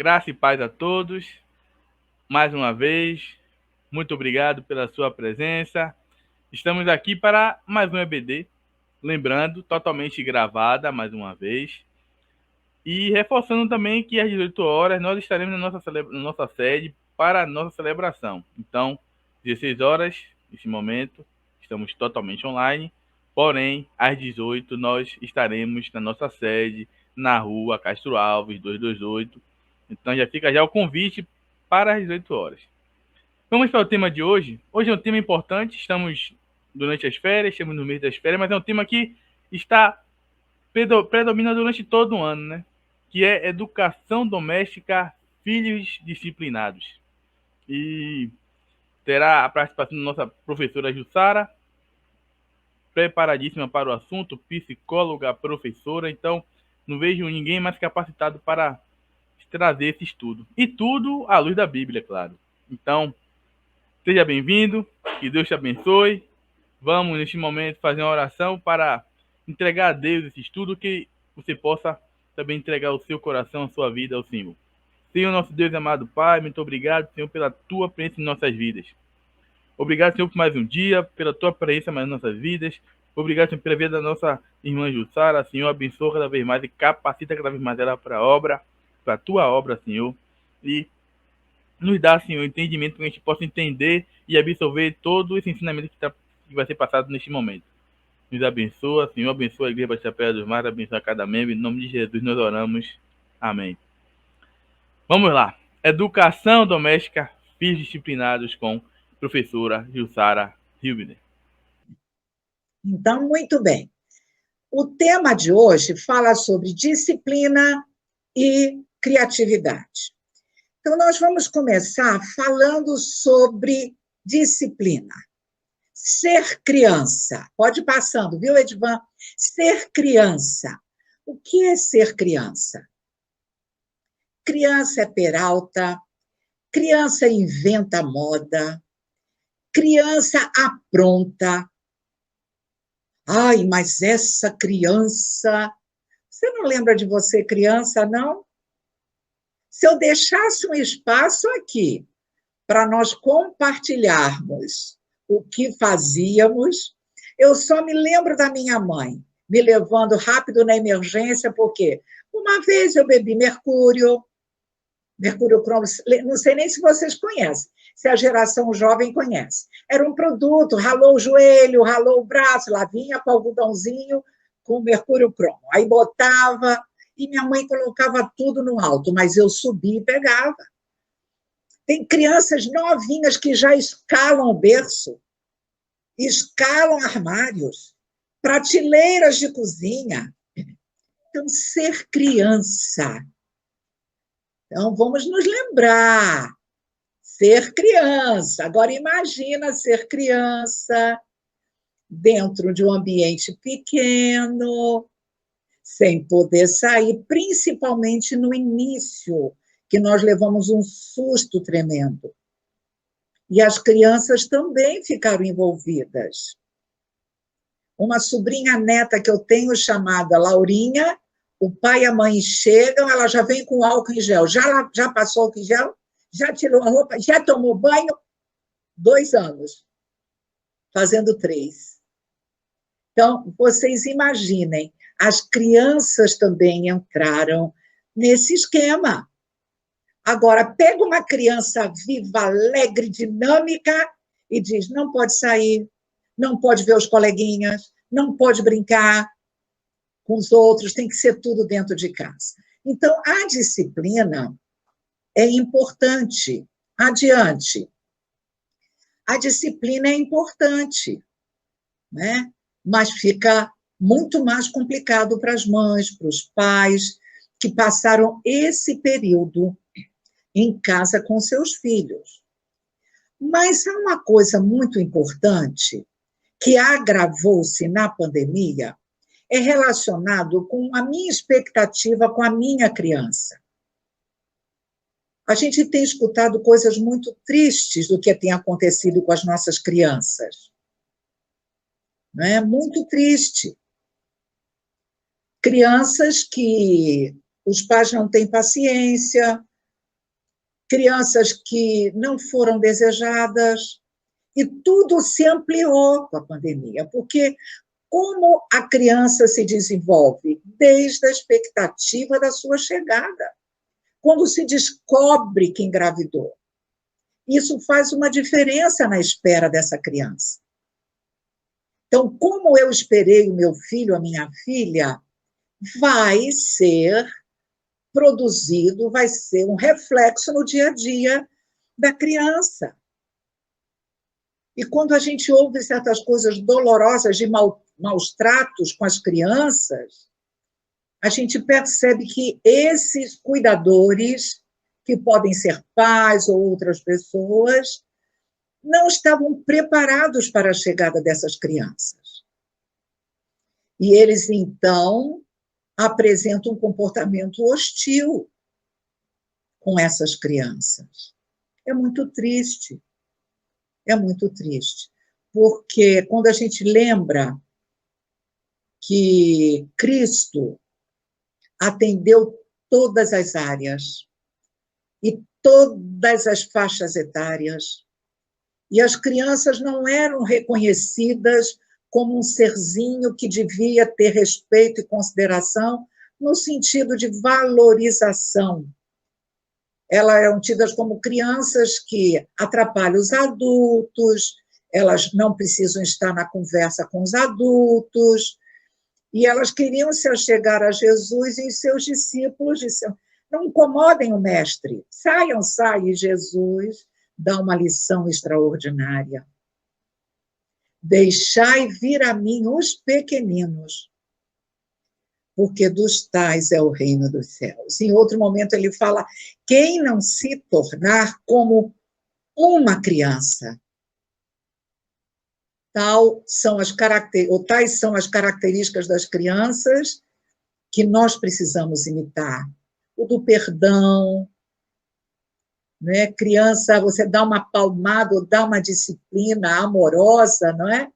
Graça e paz a todos. Mais uma vez, muito obrigado pela sua presença. Estamos aqui para mais um EBD, lembrando, totalmente gravada mais uma vez. E reforçando também que às 18 horas nós estaremos na nossa sede para a nossa celebração. Então, 16 horas, nesse momento, estamos totalmente online. Porém, às 18 nós estaremos na nossa sede, na rua Castro Alves, 228. Então já fica já o convite para as 18 horas. Vamos para o tema de hoje. Hoje é um tema importante, estamos durante as férias, estamos no mês das férias, mas é um tema que está predomina durante todo o ano, né? Que é educação doméstica, filhos disciplinados. E terá a participação da nossa professora Jussara, preparadíssima para o assunto, psicóloga, professora, então não vejo ninguém mais capacitado para trazer esse estudo. E tudo à luz da Bíblia, claro. Então, seja bem-vindo, que Deus te abençoe. Vamos, neste momento, fazer uma oração para entregar a Deus esse estudo, que você possa também entregar o seu coração, a sua vida ao Senhor. Senhor, nosso Deus amado Pai, muito obrigado, Senhor, pela tua presença em nossas vidas. Obrigado, Senhor, por mais um dia, pela tua presença mais em nossas vidas. Obrigado, Senhor, pela vida da nossa irmã Jussara. Senhor, abençoa cada vez mais e capacita cada vez mais ela para a obra, para a tua obra, Senhor. E nos dá, Senhor, entendimento para que a gente possa entender e absorver todo esse ensinamento que vai ser passado neste momento. Nos abençoa, Senhor, abençoa a Igreja Batista Pé dos Mares, abençoa cada membro. Em nome de Jesus nós oramos. Amém. Vamos lá. Educação doméstica, filhos disciplinados com professora Jussara Hilbner. Então, muito bem. O tema de hoje fala sobre disciplina e criatividade. Então, nós vamos começar falando sobre disciplina. Ser criança. Pode ir passando, viu, Edvan? Ser criança. O que é ser criança? Criança é peralta, criança inventa moda, criança apronta. Ai, mas essa criança... Você não lembra de você criança, não? Se eu deixasse um espaço aqui para nós compartilharmos o que fazíamos, eu só me lembro da minha mãe me levando rápido na emergência, porque uma vez eu bebi mercúrio cromo, não sei nem se vocês conhecem, se a geração jovem conhece. Era um produto, ralou o joelho, ralou o braço, lá vinha com algodãozinho com mercúrio cromo. Aí botava, e minha mãe colocava tudo no alto, mas eu subia e pegava. Tem crianças novinhas que já escalam o berço, escalam armários, prateleiras de cozinha. Então, ser criança. Então, vamos nos lembrar. Ser criança. Agora, imagina ser criança dentro de um ambiente pequeno, sem poder sair, principalmente no início, que nós levamos um susto tremendo. E as crianças também ficaram envolvidas. Uma sobrinha neta que eu tenho, chamada Laurinha, o pai e a mãe chegam, ela já vem com álcool em gel. Já passou álcool em gel? Já tirou a roupa? Já tomou banho? 2 anos. Fazendo 3. Então, vocês imaginem, as crianças também entraram nesse esquema. Agora, pega uma criança viva, alegre, dinâmica e diz, não pode sair, não pode ver os coleguinhas, não pode brincar com os outros, tem que ser tudo dentro de casa. Então, a disciplina é importante. Adiante. A disciplina é importante, né? Mas fica muito mais complicado para as mães, para os pais, que passaram esse período em casa com seus filhos. Mas há uma coisa muito importante que agravou-se na pandemia, é relacionado com a minha expectativa com a minha criança. A gente tem escutado coisas muito tristes do que tem acontecido com as nossas crianças. Não é? Muito triste. Crianças que os pais não têm paciência, crianças que não foram desejadas, e tudo se ampliou com a pandemia, porque como a criança se desenvolve? Desde a expectativa da sua chegada, quando se descobre que engravidou. Isso faz uma diferença na espera dessa criança. Então, como eu esperei o meu filho, a minha filha, vai ser produzido, vai ser um reflexo no dia a dia da criança. E quando a gente ouve certas coisas dolorosas de maus tratos com as crianças, a gente percebe que esses cuidadores, que podem ser pais ou outras pessoas, não estavam preparados para a chegada dessas crianças. E eles, então, apresentam um comportamento hostil com essas crianças. É muito triste. É muito triste. Porque quando a gente lembra que Cristo atendeu todas as áreas e todas as faixas etárias, e as crianças não eram reconhecidas como um serzinho que devia ter respeito e consideração no sentido de valorização. Elas eram tidas como crianças que atrapalham os adultos, elas não precisam estar na conversa com os adultos, e elas queriam se achegar a Jesus, e seus discípulos disseram, não incomodem o mestre, saiam, e Jesus dá uma lição extraordinária. Deixai vir a mim os pequeninos, porque dos tais é o reino dos céus. Em outro momento ele fala, quem não se tornar como uma criança, tais são as características das crianças que nós precisamos imitar. O do perdão, né? Criança, você dá uma palmada ou dá uma disciplina amorosa, não é?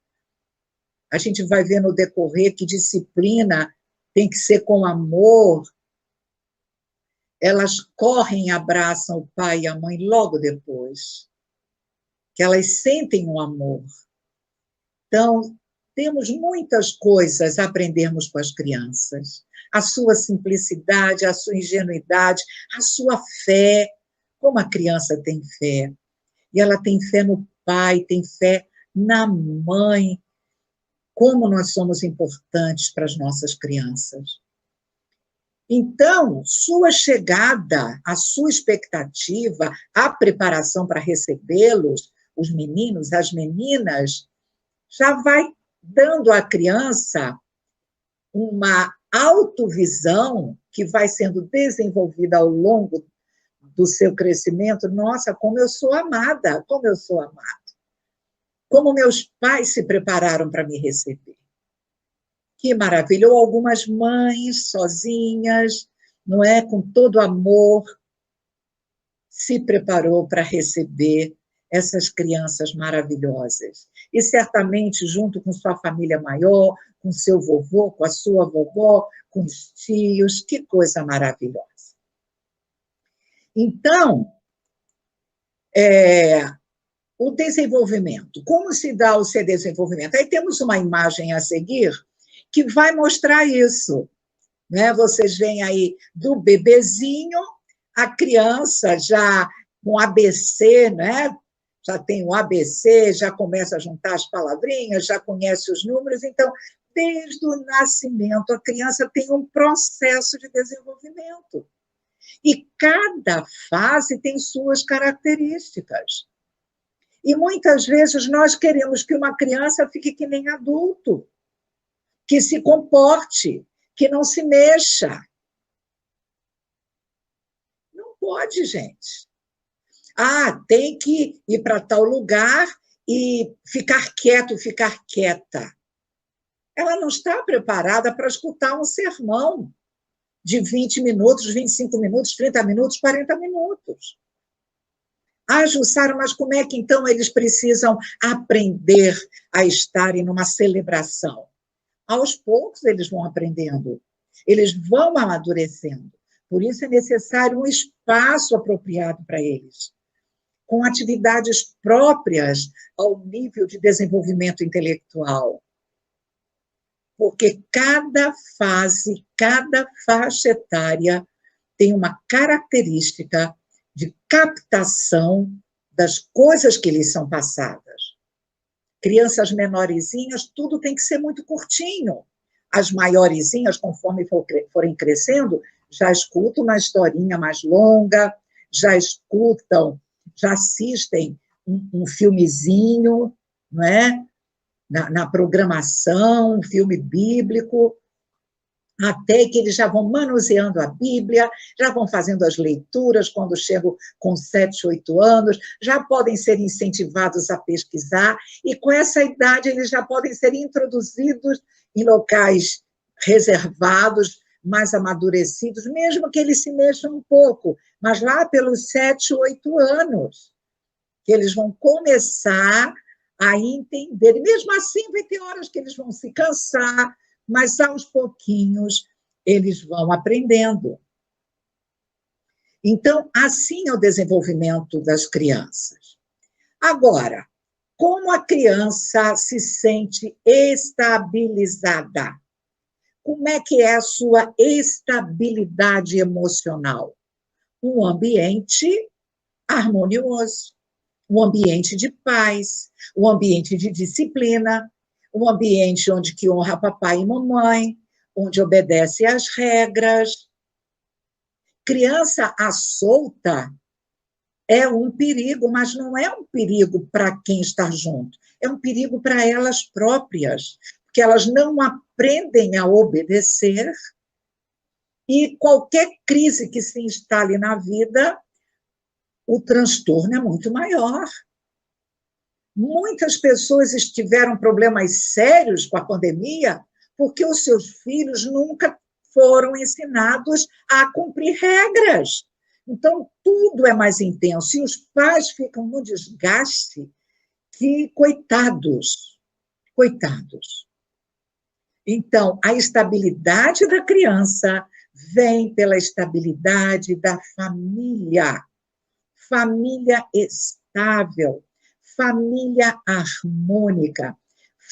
A gente vai ver no decorrer que disciplina tem que ser com amor. Elas correm e abraçam o pai e a mãe logo depois, que elas sentem o amor. Então, temos muitas coisas a aprendermos com as crianças. A sua simplicidade, a sua ingenuidade, a sua fé. Como a criança tem fé. E ela tem fé no pai, tem fé na mãe. Como nós somos importantes para as nossas crianças. Então, sua chegada, a sua expectativa, a preparação para recebê-los, os meninos, as meninas, já vai dando à criança uma autovisão que vai sendo desenvolvida ao longo do seu crescimento. Nossa, como eu sou amada, como eu sou amada. Como meus pais se prepararam para me receber. Que maravilha. Ou algumas mães sozinhas, não é? Com todo amor, se preparou para receber essas crianças maravilhosas. E certamente, junto com sua família maior, com seu vovô, com a sua vovó, com os tios, que coisa maravilhosa. Então, o desenvolvimento. Como se dá o seu desenvolvimento? Aí temos uma imagem a seguir que vai mostrar isso. Né? Vocês veem aí do bebezinho, a criança já com ABC, né? Já tem o ABC, já começa a juntar as palavrinhas, já conhece os números. Então, desde o nascimento, a criança tem um processo de desenvolvimento. E cada fase tem suas características. E muitas vezes nós queremos que uma criança fique que nem adulto, que se comporte, que não se mexa. Não pode, gente. Tem que ir para tal lugar e ficar quieto, ficar quieta. Ela não está preparada para escutar um sermão de 20 minutos, 25 minutos, 30 minutos, 40 minutos. Jussara, mas como é que então eles precisam aprender a estarem numa celebração? Aos poucos eles vão aprendendo, eles vão amadurecendo, Por isso é necessário um espaço apropriado para eles, com atividades próprias ao nível de desenvolvimento intelectual. Porque cada fase, cada faixa etária tem uma característica de captação das coisas que lhes são passadas. Crianças menorzinhas, tudo tem que ser muito curtinho. As maiorzinhas, conforme forem crescendo, já escutam uma historinha mais longa, já escutam, já assistem um filmezinho, não é? Na programação, um filme bíblico, até que eles já vão manuseando a Bíblia, já vão fazendo as leituras quando chegam com 7, 8 anos, já podem ser incentivados a pesquisar, e com essa idade eles já podem ser introduzidos em locais reservados, mais amadurecidos, mesmo que eles se mexam um pouco, mas lá pelos 7, 8 anos, que eles vão começar a entender. Mesmo assim, vai ter horas que eles vão se cansar, mas aos pouquinhos eles vão aprendendo. Então, assim é o desenvolvimento das crianças. Agora, como a criança se sente estabilizada? Como é que é a sua estabilidade emocional? Um ambiente harmonioso, um ambiente de paz, um ambiente de disciplina, um ambiente onde que honra papai e mamãe, onde obedece às regras. Criança à solta é um perigo, mas não é um perigo para quem está junto, é um perigo para elas próprias, porque elas não aprendem a obedecer, e qualquer crise que se instale na vida, o transtorno é muito maior. Muitas pessoas tiveram problemas sérios com a pandemia porque os seus filhos nunca foram ensinados a cumprir regras. Então, tudo é mais intenso, e os pais ficam no desgaste que, coitados. Então, a estabilidade da criança vem pela estabilidade da família. Família estável, família harmônica,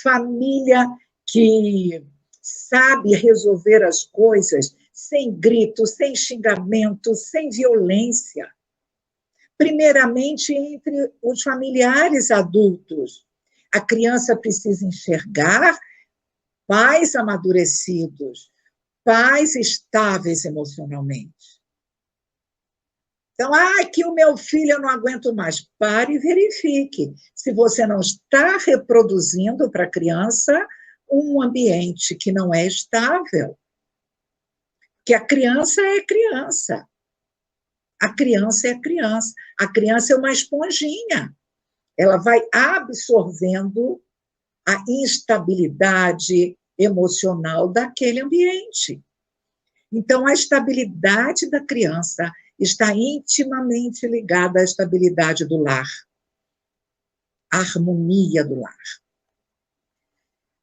família que sabe resolver as coisas sem grito, sem xingamento, sem violência. Primeiramente, entre os familiares adultos. A criança precisa enxergar pais amadurecidos, pais estáveis emocionalmente. Então, que o meu filho eu não aguento mais. Pare e verifique se você não está reproduzindo para a criança um ambiente que não é estável. Porque a criança é criança. A criança é criança. A criança é uma esponjinha. Ela vai absorvendo a instabilidade emocional daquele ambiente. Então, a estabilidade da criança está intimamente ligada à estabilidade do lar, à harmonia do lar.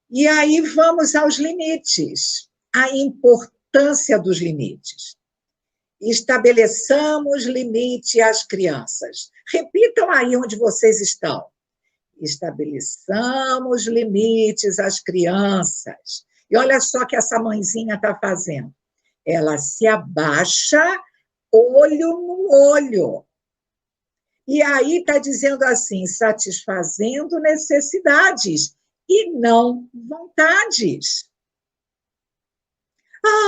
E aí vamos aos limites, a importância dos limites. Estabeleçamos limite às crianças. Repitam aí onde vocês estão. Estabeleçamos limites às crianças. E olha só o que essa mãezinha está fazendo. Ela se abaixa, olho no olho. E aí está dizendo assim, satisfazendo necessidades e não vontades.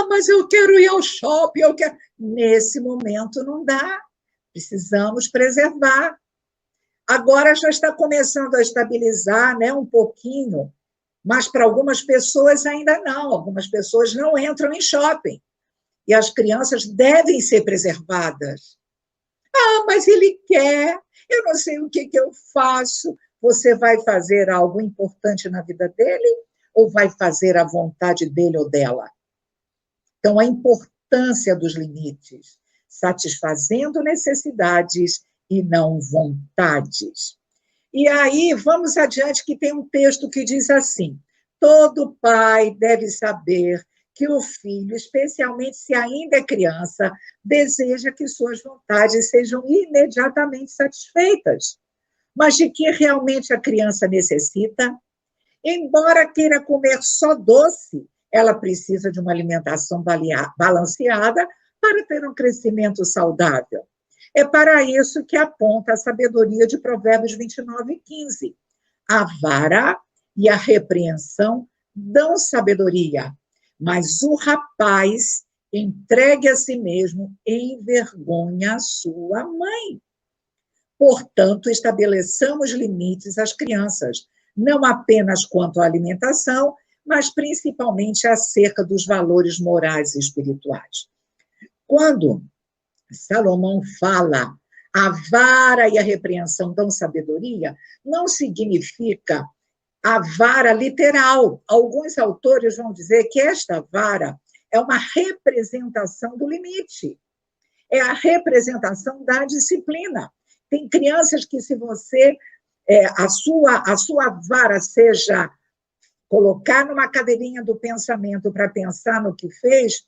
Mas eu quero ir ao shopping, eu quero... Nesse momento não dá, precisamos preservar. Agora já está começando a estabilizar, né, um pouquinho, mas para algumas pessoas ainda não, algumas pessoas não entram em shopping. E as crianças devem ser preservadas. Mas ele quer, eu não sei o que eu faço. Você vai fazer algo importante na vida dele ou vai fazer a vontade dele ou dela? Então, a importância dos limites, satisfazendo necessidades e não vontades. E aí, vamos adiante, que tem um texto que diz assim: todo pai deve saber que o filho, especialmente se ainda é criança, deseja que suas vontades sejam imediatamente satisfeitas, mas de que realmente a criança necessita. Embora queira comer só doce, ela precisa de uma alimentação balanceada para ter um crescimento saudável. É para isso que aponta a sabedoria de Provérbios 29:15. A vara e a repreensão dão sabedoria, mas o rapaz entregue a si mesmo envergonha a sua mãe. Portanto, estabeleçamos limites às crianças, não apenas quanto à alimentação, mas principalmente acerca dos valores morais e espirituais. Quando Salomão fala a vara e a repreensão dão sabedoria, não significa a vara literal. Alguns autores vão dizer que esta vara é uma representação do limite, é a representação da disciplina. Tem crianças que, se você, a sua vara seja colocar numa cadeirinha do pensamento para pensar no que fez,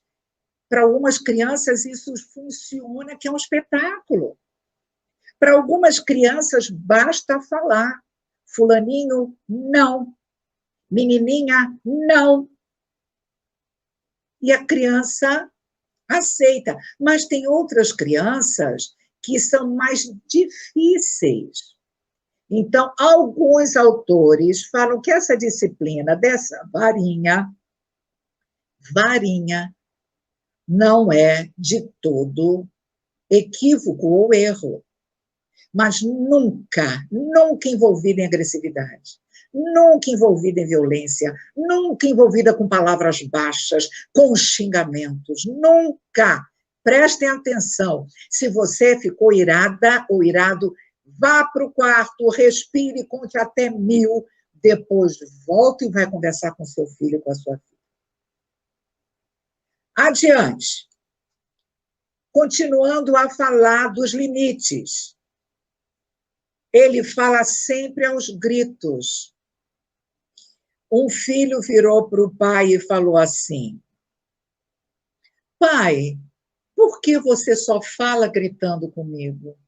para algumas crianças isso funciona, que é um espetáculo. Para algumas crianças basta falar, fulaninho, não, menininha, não. E a criança aceita. Mas tem outras crianças que são mais difíceis. Então, alguns autores falam que essa disciplina dessa varinha não é de todo equívoco ou erro, mas nunca envolvida em agressividade, nunca envolvida em violência, nunca envolvida com palavras baixas, com xingamentos, nunca. Prestem atenção, se você ficou irada ou irado, vá para o quarto, respire, conte até 1000, depois volta e vai conversar com seu filho, com a sua filha. Adiante. Continuando a falar dos limites. Ele fala sempre aos gritos. Um filho virou para o pai e falou assim: pai, por que você só fala gritando comigo?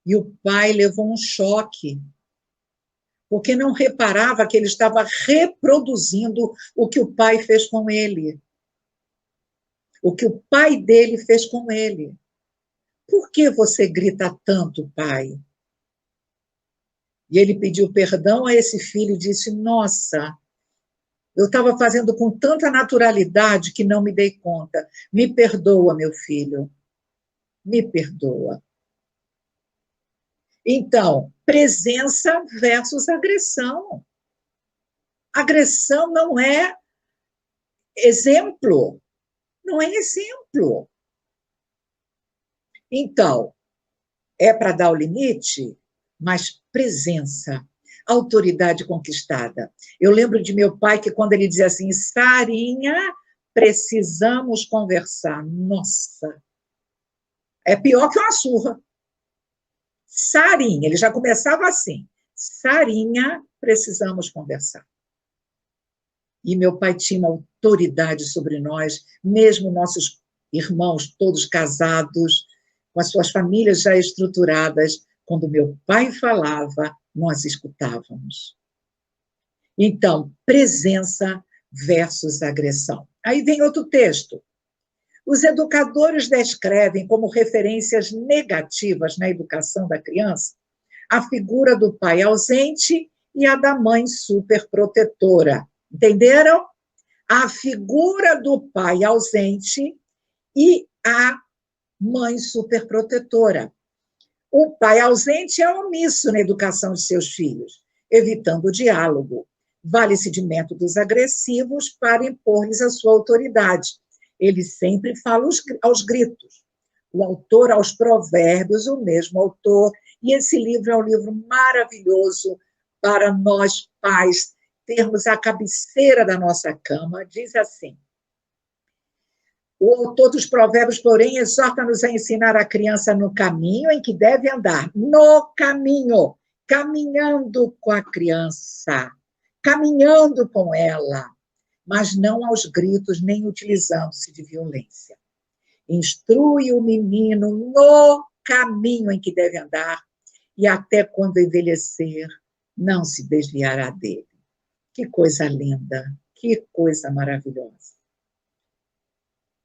E o pai levou um choque, porque não reparava que ele estava reproduzindo o que o pai fez com ele. O que o pai dele fez com ele. Por que você grita tanto, pai? E ele pediu perdão a esse filho e disse: nossa, eu estava fazendo com tanta naturalidade que não me dei conta. Me perdoa, meu filho. Me perdoa. Então, presença versus agressão. Agressão não é exemplo. Não é exemplo. Então, é para dar o limite, mas presença, autoridade conquistada. Eu lembro de meu pai que quando ele dizia assim: Sarinha, precisamos conversar. Nossa, é pior que uma surra. Sarinha, ele já começava assim: Sarinha, precisamos conversar. E meu pai tinha uma autoridade sobre nós, mesmo nossos irmãos todos casados, com as suas famílias já estruturadas. Quando meu pai falava, nós escutávamos. Então, presença versus agressão. Aí vem outro texto. Os educadores descrevem como referências negativas na educação da criança a figura do pai ausente e a da mãe superprotetora. Entenderam? A figura do pai ausente e a mãe superprotetora. O pai ausente é omisso na educação de seus filhos, evitando o diálogo. Vale-se de métodos agressivos para impor-lhes a sua autoridade. Ele sempre fala aos gritos. O autor aos Provérbios, o mesmo autor, e esse livro é um livro maravilhoso para nós pais termos a cabeceira da nossa cama. Diz assim: o autor dos Provérbios, porém, exorta-nos a ensinar a criança no caminho em que deve andar. No caminho, caminhando com a criança, caminhando com ela. mas não aos gritos, nem utilizando-se de violência. Instrui o menino no caminho em que deve andar, e até quando envelhecer, não se desviará dele. Que coisa linda, que coisa maravilhosa.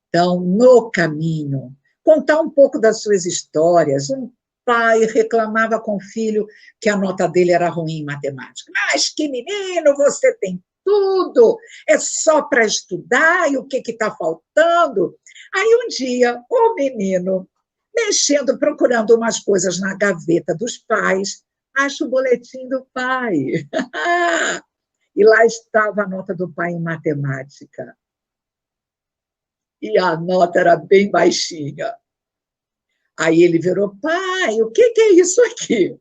Então, no caminho, contar um pouco das suas histórias. Um pai reclamava com o filho que a nota dele era ruim em matemática. Mas que menino, você tem tudo, é só para estudar, e o que está faltando? Aí um dia, o menino, mexendo, procurando umas coisas na gaveta dos pais, acha o boletim do pai. E lá estava a nota do pai em matemática. E a nota era bem baixinha. Aí ele virou: pai, o que é isso aqui?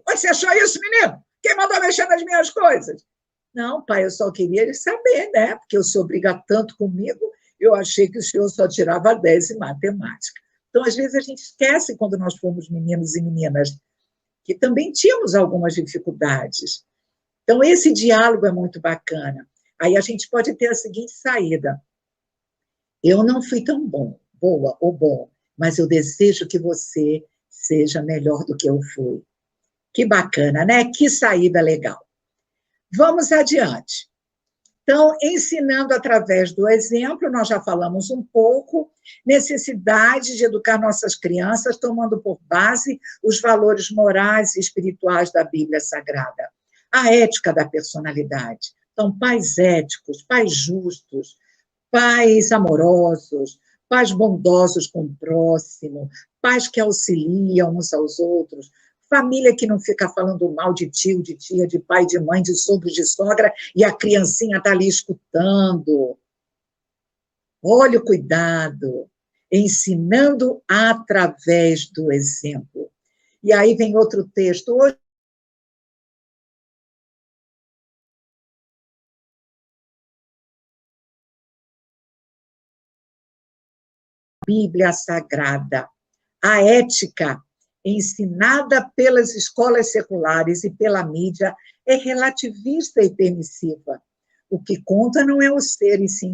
Você achou isso, menino? Quem mandou mexer nas minhas coisas? Não, pai, eu só queria ele saber, né? Porque o senhor briga tanto comigo, eu achei que o senhor só tirava 10 em matemática. Então, às vezes, a gente esquece, quando nós fomos meninos e meninas, que também tínhamos algumas dificuldades. Então, esse diálogo é muito bacana. Aí a gente pode ter a seguinte saída: eu não fui tão boa ou bom, mas eu desejo que você seja melhor do que eu fui. Que bacana, né? Que saída legal. Vamos adiante. Então, ensinando através do exemplo, nós já falamos um pouco, necessidade de educar nossas crianças, tomando por base os valores morais e espirituais da Bíblia Sagrada. A ética da personalidade. Então, pais éticos, pais justos, pais amorosos, pais bondosos com o próximo, pais que auxiliam uns aos outros, família que não fica falando mal de tio, de tia, de pai, de mãe, de sogro, de sogra, e a criancinha está ali escutando. Olha o cuidado, ensinando através do exemplo. E aí vem outro texto. Hoje, Bíblia Sagrada, a ética ensinada pelas escolas seculares e pela mídia é relativista e permissiva. O que conta não é o ser, e sim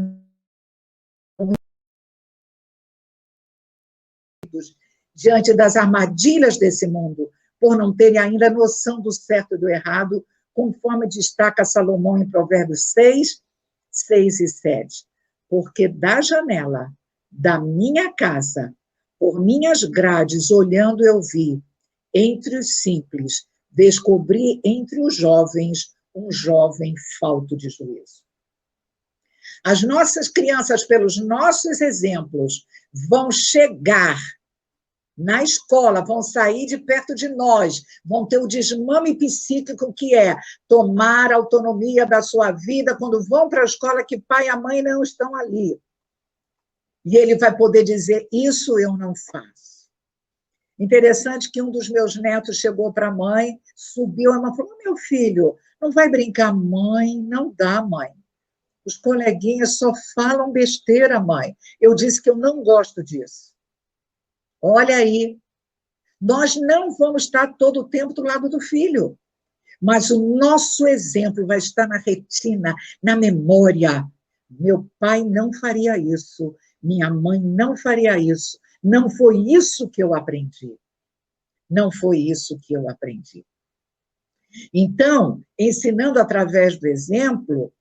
diante das armadilhas desse mundo, por não terem ainda noção do certo e do errado, conforme destaca Salomão em Provérbios 6, 6 e 7. Porque da janela da minha casa, por minhas grades, olhando eu vi, entre os simples, descobri entre os jovens um jovem falto de juízo. As nossas crianças, pelos nossos exemplos, vão chegar na escola, vão sair de perto de nós, vão ter o desmame psíquico que é tomar autonomia da sua vida quando vão para a escola que pai e a mãe não estão ali. E ele vai poder dizer: isso eu não faço. Interessante que um dos meus netos chegou para a mãe, subiu, a mãe falou: meu filho, não vai brincar, mãe? Não dá, mãe. Os coleguinhas só falam besteira, mãe. Eu disse que eu não gosto disso. Olha aí, nós não vamos estar todo o tempo do lado do filho, mas o nosso exemplo vai estar na retina, na memória. Meu pai não faria isso, minha mãe não faria isso, não foi isso que eu aprendi. Não foi isso que eu aprendi. Então, ensinando através do exemplo,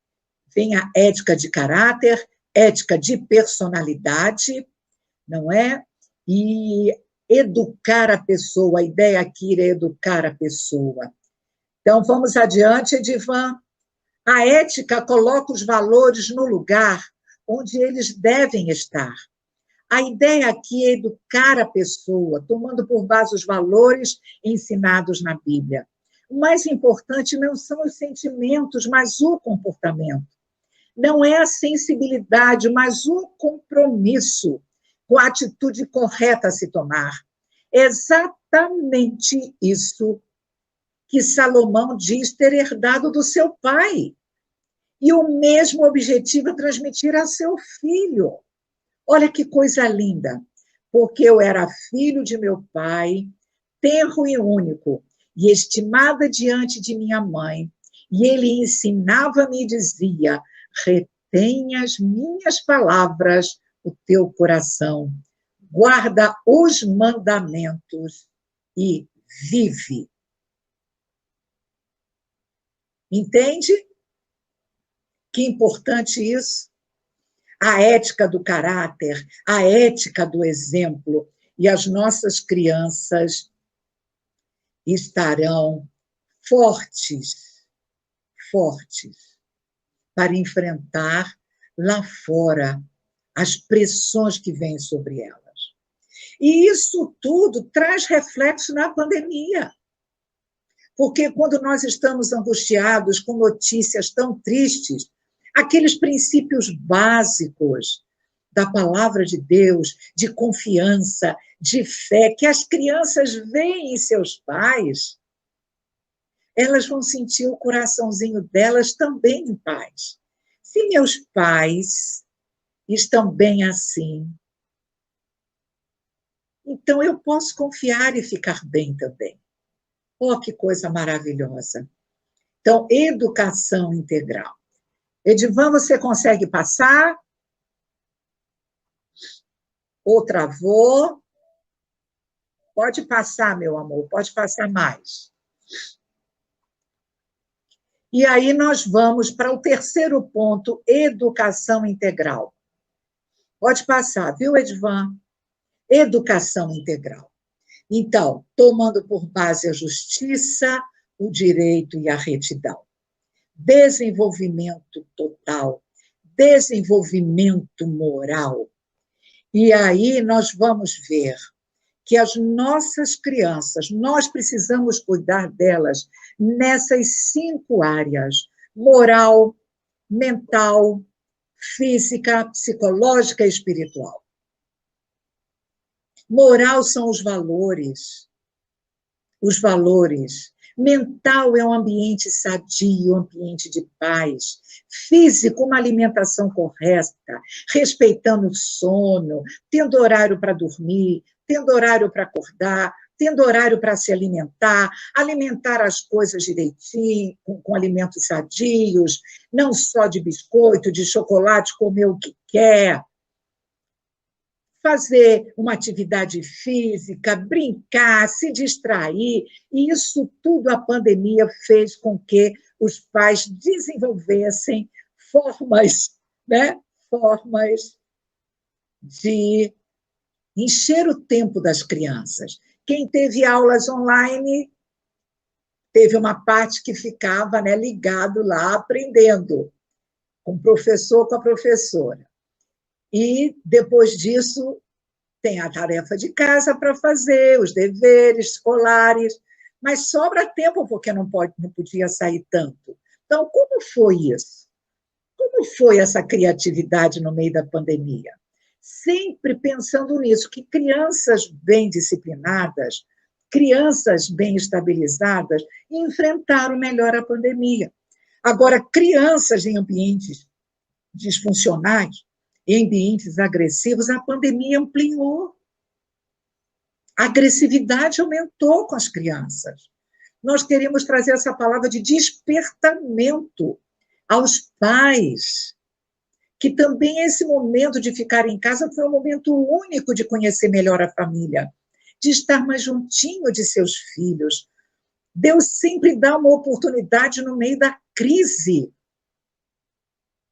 vem a ética de caráter, ética de personalidade, não é? E educar a pessoa, a ideia aqui é educar a pessoa. Então, vamos adiante, Edivan. A ética coloca os valores no lugar onde eles devem estar. A ideia aqui é educar a pessoa, tomando por base os valores ensinados na Bíblia. O mais importante não são os sentimentos, mas o comportamento. Não é a sensibilidade, mas o compromisso com a atitude correta a se tomar. É exatamente isso que Salomão diz ter herdado do seu pai. E o mesmo objetivo é transmitir a seu filho. Olha que coisa linda. Porque eu era filho de meu pai, tenro e único, e estimada diante de minha mãe, E ele ensinava-me e dizia: retém as minhas palavras no teu coração, guarda os mandamentos e vive. Entende? Que importante isso. A ética do caráter, a ética do exemplo. E as nossas crianças estarão fortes, fortes, para enfrentar lá fora as pressões que vêm sobre elas. E isso tudo traz reflexo na pandemia. Porque quando nós estamos angustiados com notícias tão tristes, aqueles princípios básicos da palavra de Deus, de confiança, de fé, que as crianças veem em seus pais, elas vão sentir o coraçãozinho delas também em paz. Se meus pais estão bem assim, então eu posso confiar e ficar bem também. Oh, que coisa maravilhosa. Então, educação integral. Edivan, você consegue passar? Ou travou? Pode passar, meu amor, pode passar mais. E aí nós vamos para o terceiro ponto, educação integral. Pode passar, viu, Edivan? Educação integral. Então, tomando por base a justiça, o direito e a retidão. Desenvolvimento total, desenvolvimento moral. E aí nós vamos ver que as nossas crianças, nós precisamos cuidar delas nessas 5 áreas: moral, mental, física, psicológica e espiritual. Moral são os valores. Os valores. Mental é um ambiente sadio, um ambiente de paz. Físico, uma alimentação correta, respeitando o sono, tendo horário para dormir, tendo horário para acordar, tendo horário para se alimentar, alimentar as coisas direitinho, com alimentos sadios, não só de biscoito, de chocolate, comer o que quer. Fazer uma atividade física, brincar, se distrair, e isso tudo a pandemia fez com que os pais desenvolvessem formas, né? Formas de encher o tempo das crianças. Quem teve aulas online, teve uma parte que ficava, né, ligado lá, aprendendo, com o professor, com a professora. E, depois disso, tem a tarefa de casa para fazer, os deveres escolares, mas sobra tempo porque não podia sair tanto. Então, como foi isso? Como foi essa criatividade no meio da pandemia? Sempre pensando nisso, que crianças bem disciplinadas, crianças bem estabilizadas, enfrentaram melhor a pandemia. Agora, crianças em ambientes disfuncionais, em ambientes agressivos, a pandemia ampliou. A agressividade aumentou com as crianças. Nós queremos trazer essa palavra de despertamento aos pais, que também esse momento de ficar em casa foi um momento único de conhecer melhor a família, de estar mais juntinho de seus filhos. Deus sempre dá uma oportunidade no meio da crise.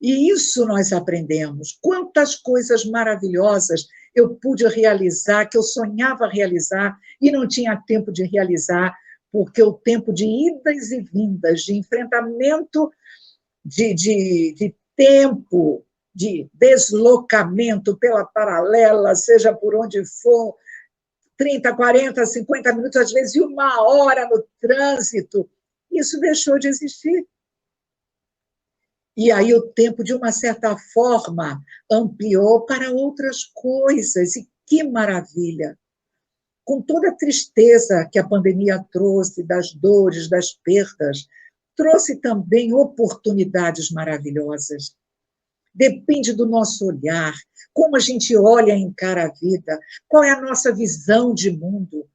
E isso nós aprendemos. Quantas coisas maravilhosas eu pude realizar, que eu sonhava realizar e não tinha tempo de realizar, porque o tempo de idas e vindas, de enfrentamento, de tempo, de deslocamento pela paralela, seja por onde for, 30, 40, 50 minutos, às vezes 1 hora no trânsito, isso deixou de existir. E aí o tempo, de uma certa forma, ampliou para outras coisas. E que maravilha! Com toda a tristeza que a pandemia trouxe, das dores, das perdas, trouxe também oportunidades maravilhosas. Depende do nosso olhar, como a gente olha e encara a vida, qual é a nossa visão de mundo.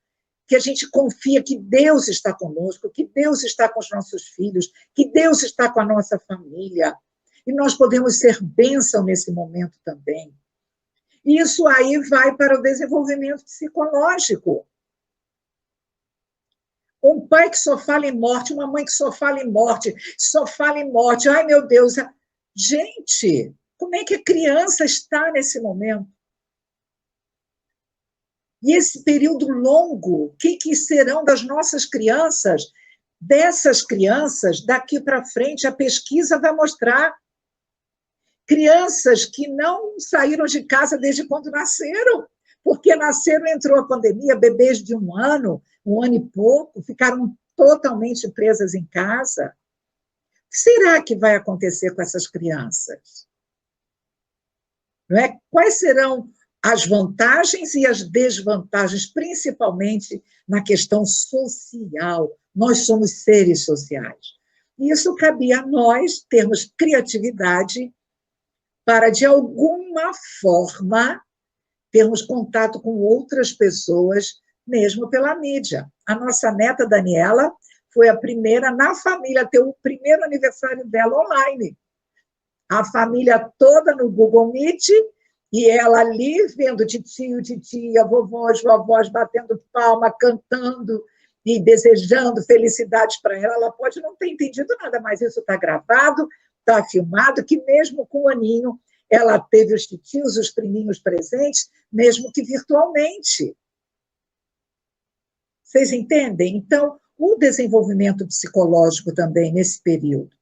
que a gente confia que Deus está conosco, que Deus está com os nossos filhos, que Deus está com a nossa família. E nós podemos ser bênção nesse momento também. Isso aí vai para o desenvolvimento psicológico. Um pai que só fala em morte, uma mãe que só fala em morte, só fala em morte. Ai, meu Deus! Gente, como é que a criança está nesse momento? E esse período longo, o que serão das nossas crianças? Dessas crianças, daqui para frente, a pesquisa vai mostrar crianças que não saíram de casa desde quando nasceram, porque nasceram, entrou a pandemia, bebês de 1 ano e pouco, ficaram totalmente presas em casa. O que será que vai acontecer com essas crianças? Não é? Quais serão as vantagens e as desvantagens, principalmente na questão social? Nós somos seres sociais. E isso cabia a nós termos criatividade para, de alguma forma, termos contato com outras pessoas, mesmo pela mídia. A nossa neta, Daniela, foi a primeira na família a ter o primeiro aniversário dela online. A família toda no Google Meet, e ela ali vendo titio, titia, vovós, vovós, batendo palma, cantando e desejando felicidades para ela. Ela pode não ter entendido nada, mas isso está gravado, está filmado, que mesmo com 1 aninho, ela teve os titios, os priminhos presentes, mesmo que virtualmente. Vocês entendem? Então, o desenvolvimento psicológico também nesse período.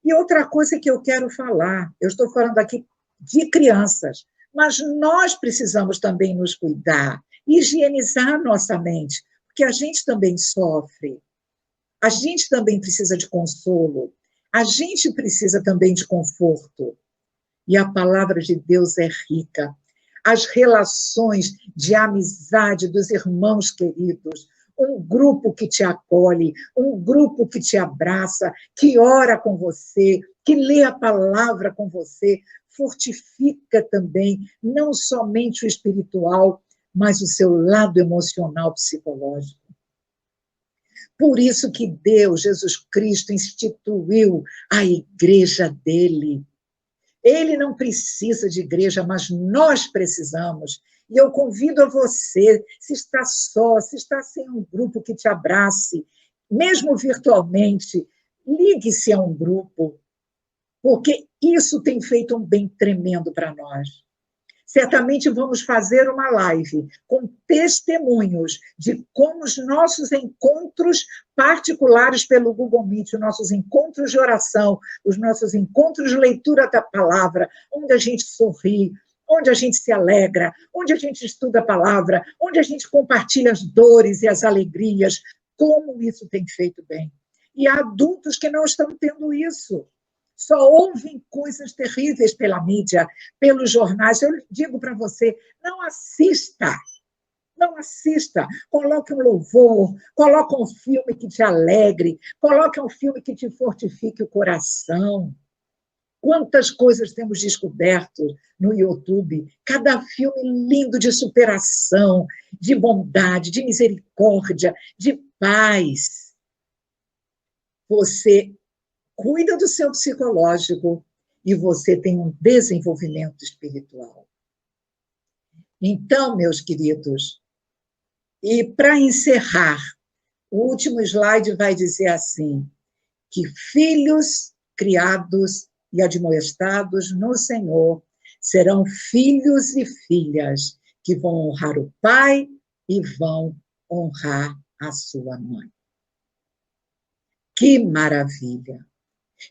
E outra coisa que eu quero falar, eu estou falando aqui de crianças, mas nós precisamos também nos cuidar, higienizar nossa mente, porque a gente também sofre, a gente também precisa de consolo, a gente precisa também de conforto. E a palavra de Deus é rica. As relações de amizade dos irmãos queridos, um grupo que te acolhe, um grupo que te abraça, que ora com você, que lê a palavra com você, fortifica também, não somente o espiritual, mas o seu lado emocional, psicológico. Por isso que Deus, Jesus Cristo, instituiu a igreja dele. Ele não precisa de igreja, mas nós precisamos. E eu convido a você, se está só, se está sem um grupo que te abrace, mesmo virtualmente, ligue-se a um grupo, porque isso tem feito um bem tremendo para nós. Certamente vamos fazer uma live com testemunhos de como os nossos encontros particulares pelo Google Meet, os nossos encontros de oração, os nossos encontros de leitura da palavra, onde a gente sorri, onde a gente se alegra, onde a gente estuda a palavra, onde a gente compartilha as dores e as alegrias, como isso tem feito bem. E há adultos que não estão tendo isso. Só ouvem coisas terríveis pela mídia, pelos jornais. Eu digo para você, não assista. Não assista. Coloque um louvor, coloque um filme que te alegre, coloque um filme que te fortifique o coração. Quantas coisas temos descoberto no YouTube. Cada filme lindo de superação, de bondade, de misericórdia, de paz. Você cuida do seu psicológico e você tem um desenvolvimento espiritual. Então, meus queridos, e para encerrar, o último slide vai dizer assim, que filhos criados e admoestados no Senhor serão filhos e filhas que vão honrar o pai e vão honrar a sua mãe. Que maravilha!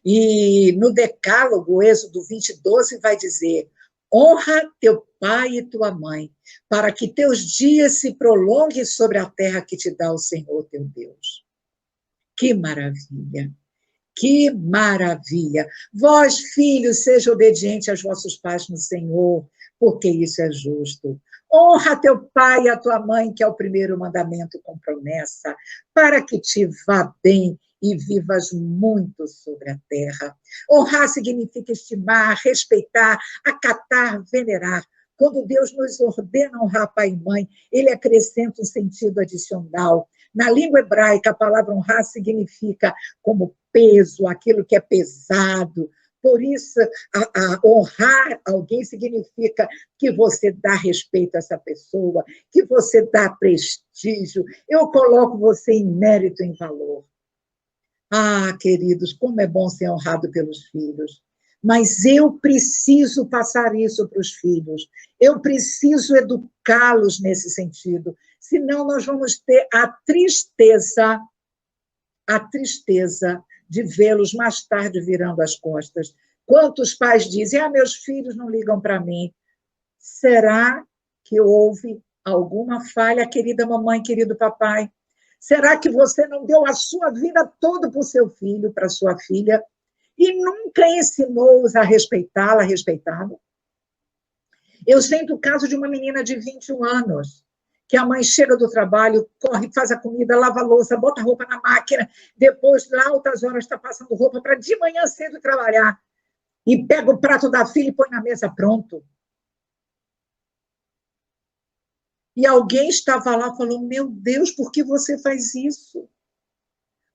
E no Decálogo, Êxodo 20:12, vai dizer, honra teu pai e tua mãe, para que teus dias se prolonguem sobre a terra que te dá o Senhor teu Deus. Que maravilha! Que maravilha! Vós, filhos, sejam obedientes aos vossos pais no Senhor, porque isso é justo. Honra teu pai e a tua mãe, que é o primeiro mandamento com promessa, para que te vá bem e vivas muito sobre a terra. Honrar significa estimar, respeitar, acatar, venerar, Quando Deus nos ordena honrar pai e mãe, ele acrescenta um sentido adicional. Na língua hebraica, a palavra honrar significa como peso, aquilo que é pesado. Por isso, honrar alguém significa que você dá respeito a essa pessoa, que você dá prestígio. Eu coloco você em mérito, em valor. Ah, queridos, como é bom ser honrado pelos filhos. Mas eu preciso passar isso para os filhos. Eu preciso educá-los nesse sentido. Senão, nós vamos ter a tristeza de vê-los mais tarde virando as costas. Quantos pais dizem, meus filhos não ligam para mim. Será que houve alguma falha, querida mamãe, querido papai? Será que você não deu a sua vida toda para o seu filho, para a sua filha, e nunca ensinou-os a respeitá-la, a respeitá-lo? Eu sinto o caso de uma menina de 21 anos, que a mãe chega do trabalho, corre, faz a comida, lava a louça, bota a roupa na máquina, depois, lá, altas horas, está passando roupa para de manhã cedo trabalhar, e pega o prato da filha e põe na mesa pronto. E alguém estava lá e falou, meu Deus, por que você faz isso?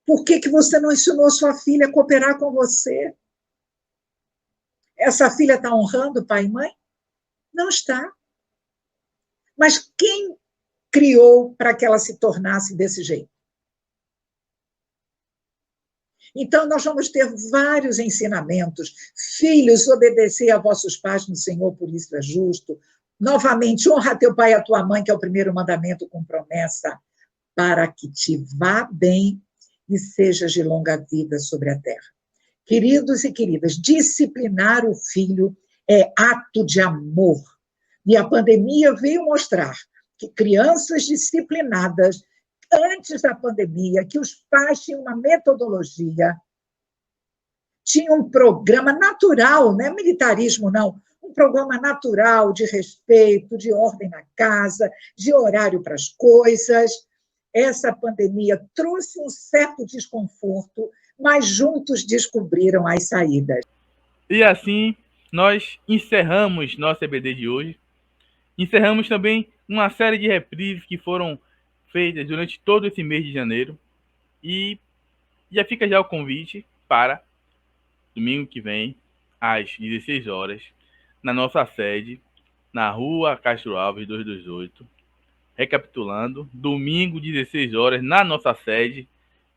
Por que você não ensinou sua filha a cooperar com você? Essa filha está honrando pai e mãe? Não está. Mas quem criou para que ela se tornasse desse jeito? Então, nós vamos ter vários ensinamentos. Filhos, obedecei a vossos pais no Senhor, por isso é justo. Novamente, honra teu pai e a tua mãe, que é o primeiro mandamento com promessa, para que te vá bem e sejas de longa vida sobre a terra. Queridos e queridas, disciplinar o filho é ato de amor. E a pandemia veio mostrar que crianças disciplinadas, antes da pandemia, que os pais tinham uma metodologia, tinham um programa natural, não é militarismo, não, um programa natural de respeito, de ordem na casa, de horário para as coisas. Essa pandemia trouxe um certo desconforto, mas juntos descobriram as saídas. E assim, nós encerramos nosso EBD de hoje. Encerramos também uma série de reprises que foram feitas durante todo esse mês de janeiro. E já fica já o convite para domingo que vem, às 16 horas, na nossa sede, na Rua Castro Alves 228. Recapitulando, domingo, 16 horas, na nossa sede.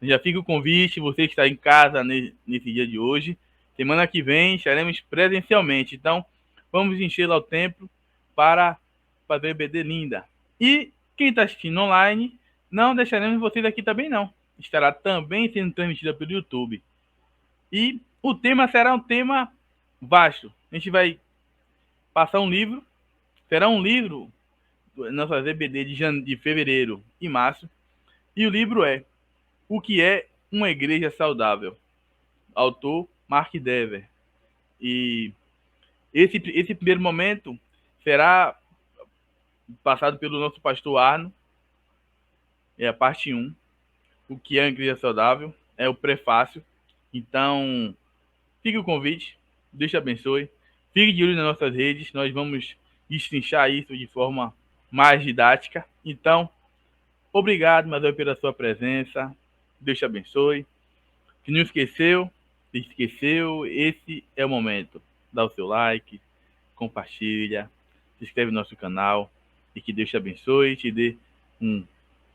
Já fica o convite, você que está em casa nesse dia de hoje. Semana que vem estaremos presencialmente. Então, vamos encher lá o templo para fazer BD linda. E quem está assistindo online, não deixaremos vocês aqui também não. Estará também sendo transmitida pelo YouTube. E o tema será um tema vasto. A gente vai passar um livro. Será um livro nossa EBD de fevereiro e março. E o livro é O que é uma Igreja Saudável? Autor Mark Dever. E esse primeiro momento será passado pelo nosso pastor Arno. É a parte 1. O que é uma Igreja Saudável? É o prefácio. Então, fique o convite. Deus te abençoe. Fique de olho nas nossas redes. Nós vamos destrinchar isso de forma mais didática. Então, obrigado, Matheus, pela sua presença. Deus te abençoe. Se não esqueceu, esse é o momento. Dá o seu like, compartilha, se inscreve no nosso canal e que Deus te abençoe, te dê um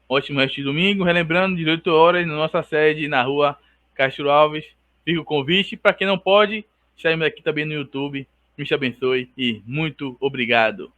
ótimo resto de domingo. Relembrando, 18 horas, na nossa sede, na Rua Castro Alves. Fica o convite. Para quem não pode, estaremos aqui também no YouTube. Deus te abençoe e muito obrigado.